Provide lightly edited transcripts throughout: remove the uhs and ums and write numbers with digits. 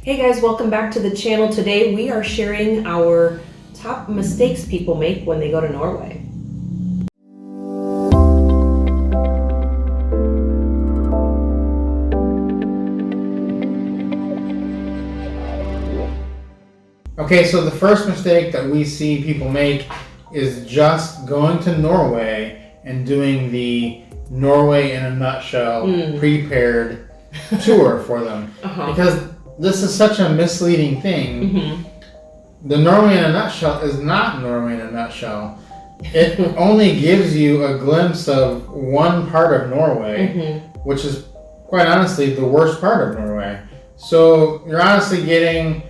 Hey guys, welcome back to the channel. Today we are sharing our top mistakes people make when they go to Norway. Okay, so the first mistake that we see people make is just going to Norway and doing the Norway in a nutshell prepared tour for them. Because this is such a misleading thing. The Norway in a nutshell is not Norway in a nutshell. It only gives you a glimpse of one part of Norway, which is quite honestly the worst part of Norway. So you're honestly getting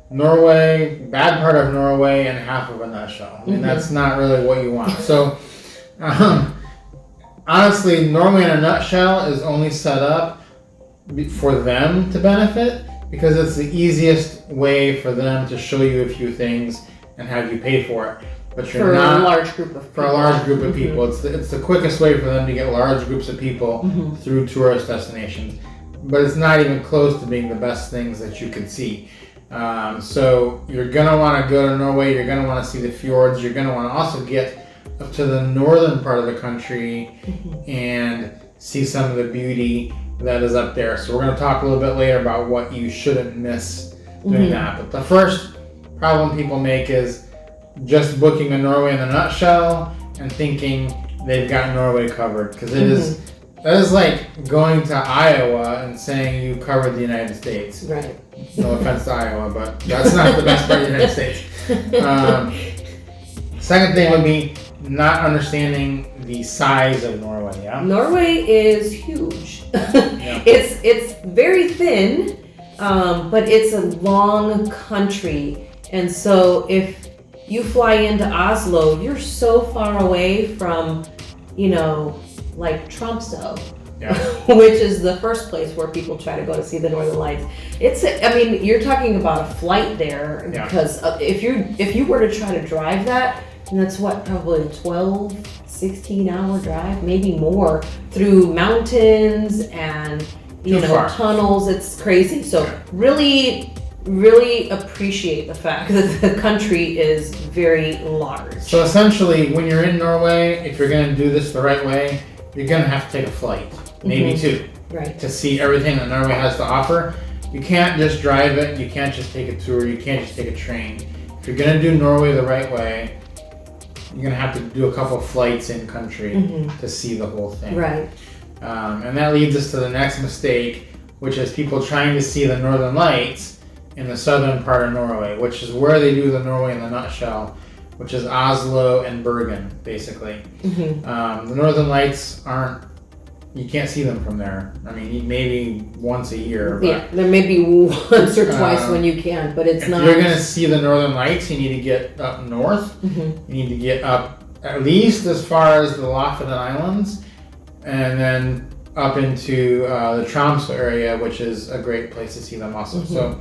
Norway, bad part of Norway, and half of a nutshell. I mean, that's not really what you want. So honestly, Norway in a nutshell is only set up for them to benefit, because it's the easiest way for them to show you a few things and have you pay for it. But you're not, a large group of people. For a large group of people. It's the quickest way for them to get large groups of people through tourist destinations. But it's not even close to being the best things that you can see. So you're going to want to go to Norway. You're going to want to see the fjords. You're going to want to also get up to the northern part of the country and see some of the beauty that is up there. So we're going to talk a little bit later about what you shouldn't miss doing that. But the first problem people make is just booking a Norway in a nutshell and thinking they've got Norway covered. Because that is like going to Iowa and saying you covered the United States. Right. No offense to Iowa, but that's not the best part of the United States. Second thing would be not understanding the size of Norway. Yeah. Norway is huge. It's very thin, but it's a long country, and so if you fly into Oslo, you're so far away from, like Tromso. Which is the first place where people try to go to see the Northern Lights. You're talking about a flight there, because if you were to try to drive that, and that's probably a 12, 16-hour drive, maybe more, through mountains and tunnels. It's crazy. So really, really appreciate the fact that the country is very large. So essentially, when you're in Norway, if you're going to do this the right way, you're going to have to take a flight, maybe two, to see everything that Norway has to offer. You can't just drive it. You can't just take a tour. You can't just take a train. If you're going to do Norway the right way, you're going to have to do a couple flights in country to see the whole thing. Right. And that leads us to the next mistake, which is people trying to see the Northern Lights in the southern part of Norway, which is where they do the Norway in the nutshell, which is Oslo and Bergen, basically. The Northern Lights you can't see them from there. I mean, maybe once a year. But, there may be once or twice when you can, but it's not. If you're going to see the Northern Lights, you need to get up north. You need to get up at least as far as the Lofoten Islands, and then up into the Tromso area, which is a great place to see them also. So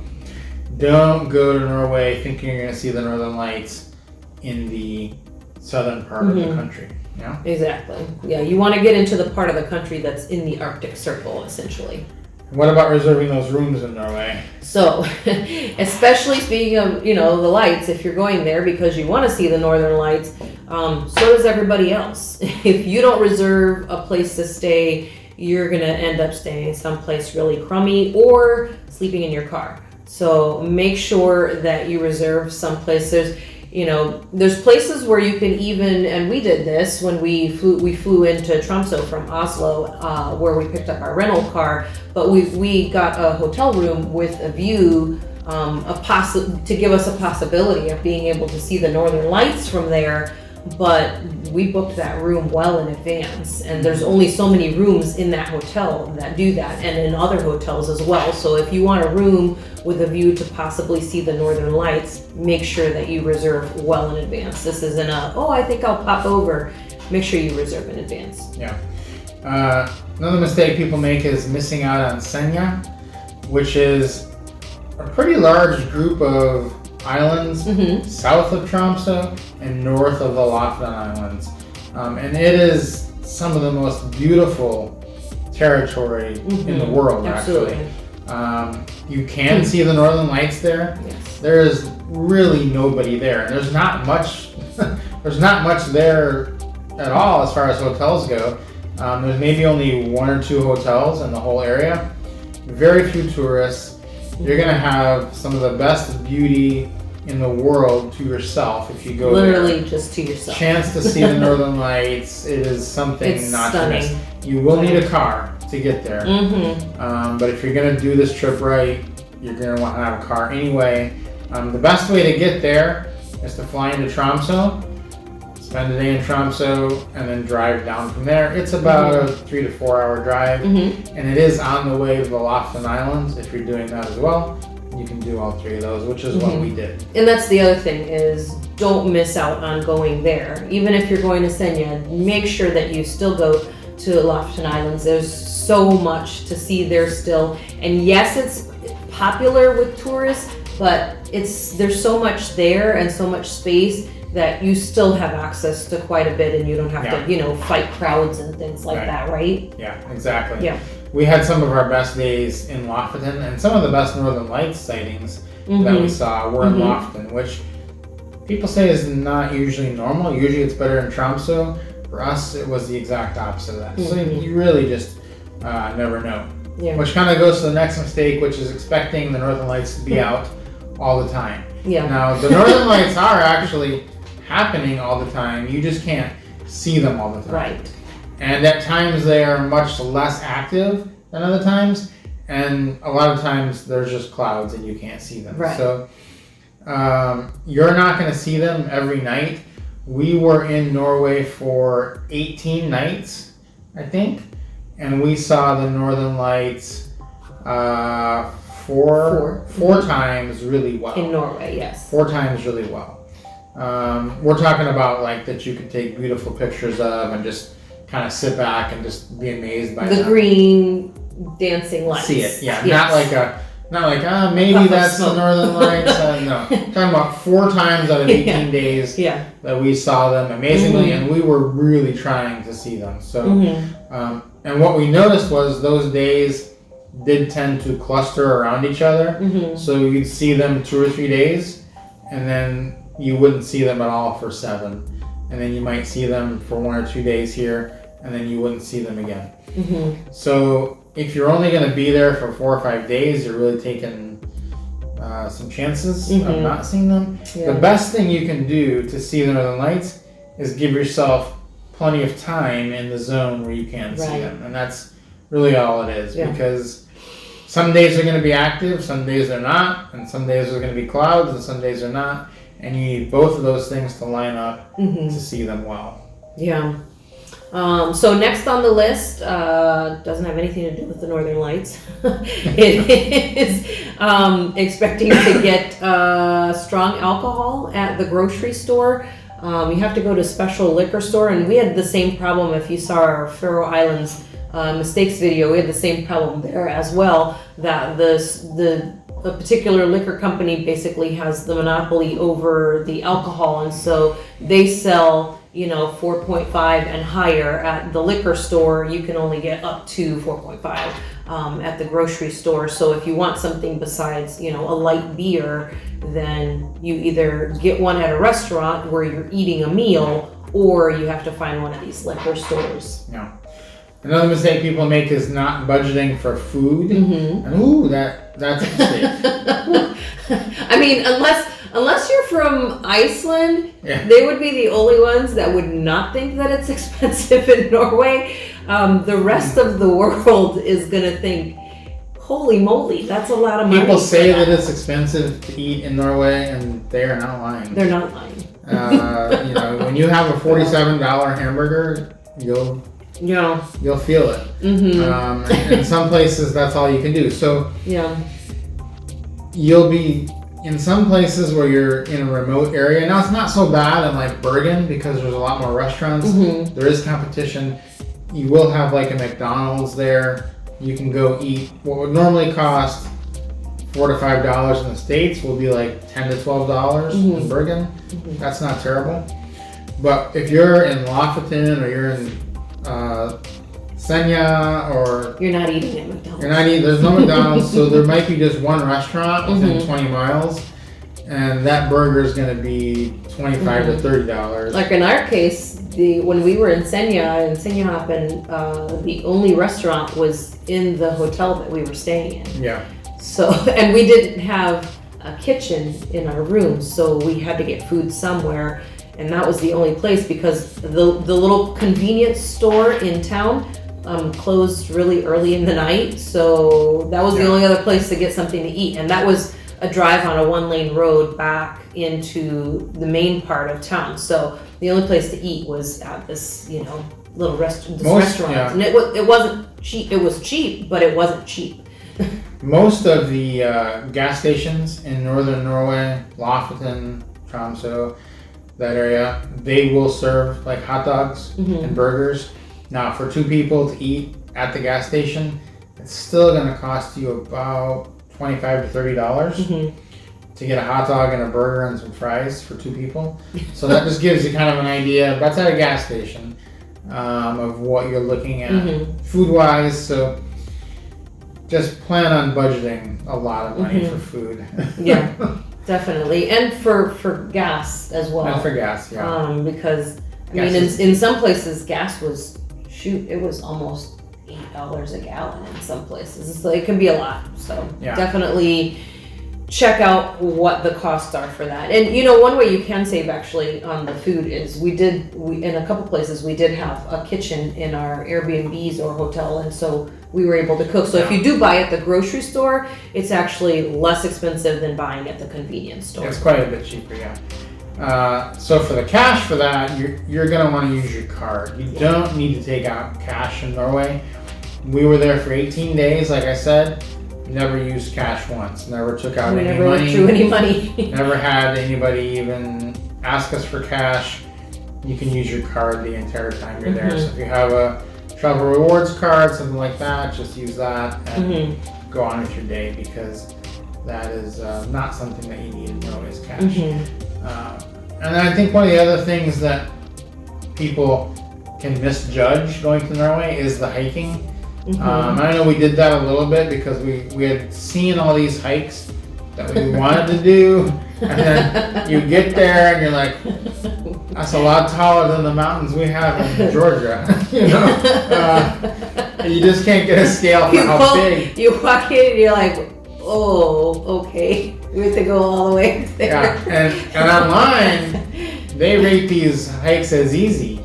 don't go to Norway thinking you're going to see the Northern Lights in the southern part of the country. Yeah. Exactly. Yeah, you want to get into the part of the country that's in the Arctic Circle, essentially. What about reserving those rooms in Norway? So, especially speaking of, the lights, if you're going there because you want to see the Northern Lights, so does everybody else. If you don't reserve a place to stay, you're going to end up staying someplace really crummy or sleeping in your car. So make sure that you reserve someplace. There's places where you can even, and we did this when we flew into Tromso from Oslo, where we picked up our rental car, but we got a hotel room with a view to give us a possibility of being able to see the Northern Lights from there. But we booked that room well in advance, and there's only so many rooms in that hotel that do that, and in other hotels as well. So if you want a room with a view to possibly see the Northern Lights, make sure that you reserve well in advance. This isn't I think I'll pop over. Make sure you reserve in advance. Yeah. Another mistake people make is missing out on Senja, which is a pretty large group of islands south of Tromso and north of the Lofoten Islands. And it is some of the most beautiful territory in the world, Absolutely. actually. You can see the northern lights there. Yes. There is really nobody there, and there's not much. There's not much there at all as far as hotels go. There's maybe only 1 or 2 hotels in the whole area. Very few tourists. You're gonna have some of the best beauty in the world to yourself if you go Literally there. just to yourself. Chance to see the northern lights. It is something It's not stunning. to miss. You will need a car to get there. But if you're gonna do this trip right, you're gonna want to have a car anyway. The best way to get there is to fly into Tromso, spend a day in Tromso, and then drive down from there. It's about a 3 to 4 hour drive, and it is on the way to the Lofoten Islands. If you're doing that as well, you can do all 3 of those, which is what we did. And that's the other thing is don't miss out on going there. Even if you're going to Senja, make sure that you still go to Lofoten Islands. There's so much to see there still. And yes, it's popular with tourists, but there's so much there and so much space that you still have access to quite a bit, and you don't have to, fight crowds and things like that, right? Yeah, exactly. Yeah. We had some of our best days in Lofoten, and some of the best Northern Lights sightings that we saw were in Lofoten, which people say is not usually normal. Usually it's better in Tromso. For us, it was the exact opposite of that. So you really just never know. Yeah. Which kind of goes to the next mistake, which is expecting the Northern Lights to be out all the time. Yeah. Now, the Northern Lights are actually happening all the time. You just can't see them all the time. Right. And at times they are much less active than other times. And a lot of times there's just clouds and you can't see them. Right. So you're not going to see them every night. We were in Norway for 18 nights, I think. And we saw the Northern Lights four times really well. In Norway, yes. 4 times really well. We're talking about like that you could take beautiful pictures of and just kind of sit back and just be amazed by the them. green dancing lights. See it, yeah. Yes. Not like maybe that's the Northern Lights. No, talking about 4 times out of 18 days that we saw them amazingly, and we were really trying to see them. So, and what we noticed was those days did tend to cluster around each other. So you'd see them 2 or 3 days, and then you wouldn't see them at all for 7, and then you might see them for 1 or 2 days here, and then you wouldn't see them again. So if you're only going to be there for 4 or 5 days, you're really taking some chances of not seeing them. The best thing you can do to see the Northern Lights is give yourself plenty of time in the zone where you can see them, and that's really all it is. Because some days are going to be active, some days they're not, and some days are going to be clouds, and some days are not, and you need both of those things to line up to see them well. Yeah. So next on the list doesn't have anything to do with the Northern Lights. It is expecting to get strong alcohol at the grocery store. You have to go to a special liquor store, and we had the same problem. If you saw our Faroe Islands mistakes video, we had the same problem there as well. That a particular liquor company basically has the monopoly over the alcohol, and so they sell 4.5 and higher at the liquor store. You can only get up to 4.5 at the grocery store. So if you want something besides a light beer, then you either get one at a restaurant where you're eating a meal, or you have to find one of these liquor stores. Yeah. Another mistake people make is not budgeting for food. And that's a mistake. I mean, unless you're from Iceland, they would be the only ones that would not think that it's expensive in Norway. The rest of the world is going to think, holy moly, that's a lot of money. People say that it's expensive to eat in Norway, and they are not lying. They're not lying. When you have a $47 hamburger, you'll feel it. In some places, that's all you can do. So you'll be in some places where you're in a remote area. Now, it's not so bad in like Bergen because there's a lot more restaurants. There is competition. You will have like a McDonald's there. You can go eat. What would normally cost $4 to $5 in the States will be like $10 to $12 in Bergen. That's not terrible. But if you're in Lofoten or you're in Senja or You're not eating at McDonald's. there's no McDonald's, so there might be just one restaurant within 20 miles, and that burger is going to be $25 to $30. Like in our case, when we were in Senja the only restaurant was in the hotel that we were staying in. Yeah. So, and we didn't have a kitchen in our room, so we had to get food somewhere, and that was the only place because the little convenience store in town closed really early in the night, so that was the only other place to get something to eat, and that was a drive on a 1-lane road back into the main part of town. So the only place to eat was at this, little restaurant. And it wasn't cheap. It was cheap, but it wasn't cheap. Most of the gas stations in northern Norway, Lofoten, Tromso, that area, they will serve like hot dogs and burgers. Now, for 2 people to eat at the gas station, it's still going to cost you about $25 to $30 to get a hot dog and a burger and some fries for 2 people. So that just gives you kind of an idea. That's at a gas station of what you're looking at food-wise. So just plan on budgeting a lot of money for food. Yeah, definitely, and for gas as well. And for gas, yeah. Because in some places gas was it was almost $8 a gallon in some places. So it can be a lot. So definitely check out what the costs are for that. And one way you can save actually on the food is we in a couple places we did have a kitchen in our Airbnbs or hotel, and so we were able to cook. So if you do buy at the grocery store, it's actually less expensive than buying at the convenience store. It's quite a bit cheaper, yeah. So for the cash for that, you're going to want to use your card. You don't need to take out cash in Norway. We were there for 18 days, like I said. Never used cash once. Never took out any money. Never drew any money. Never had anybody even ask us for cash. You can use your card the entire time you're there. So if you have a travel rewards card, something like that, just use that and go on with your day, because that is not something that you need in Norway is cash. And I think one of the other things that people can misjudge going to Norway is the hiking. I know we did that a little bit because we had seen all these hikes that we wanted to do, and then you get there and you're like, that's a lot taller than the mountains we have in Georgia. You just can't get a scale for how big. You walk in and you're like, oh, okay, we have to go all the way there. Yeah, and online they rate these hikes as easy,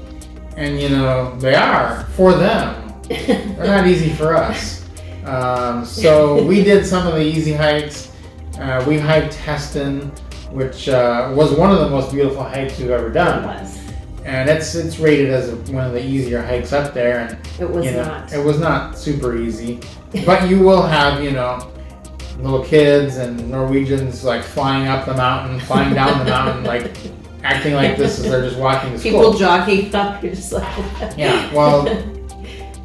and they are for them. They're not easy for us. So we did some of the easy hikes. We hiked Heston, which was one of the most beautiful hikes we've ever done. It was. And it's rated as one of the easier hikes up there. And it was not. It was not super easy. But you will have, little kids and Norwegians like flying up the mountain, flying down the mountain, like acting like this as they're just walking to school. People jogging up, you're just like... Yeah, well...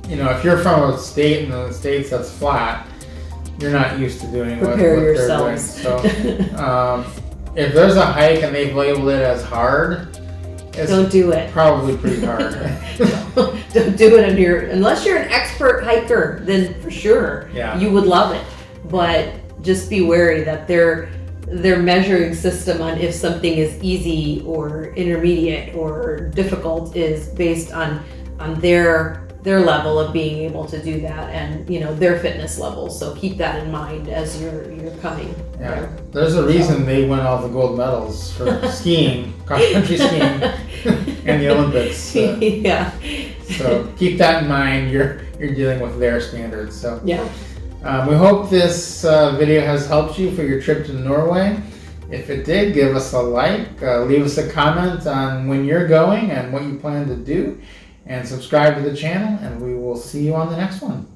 if you're from a state in the States that's flat, you're not used to doing what they're doing. So, if there's a hike and they've labeled it as hard, don't do it. Probably pretty hard. Don't do it unless you're an expert hiker. Then for sure, you would love it. But just be wary that their measuring system on if something is easy or intermediate or difficult is based on their level of being able to do that, and their fitness level. So keep that in mind as you're coming. Yeah, there's a reason they won all the gold medals for skiing, cross-country skiing, and the Olympics. Yeah. So keep that in mind. You're dealing with their standards. So yeah. We hope this video has helped you for your trip to Norway. If it did, give us a like, leave us a comment on when you're going and what you plan to do. And subscribe to the channel, and we will see you on the next one.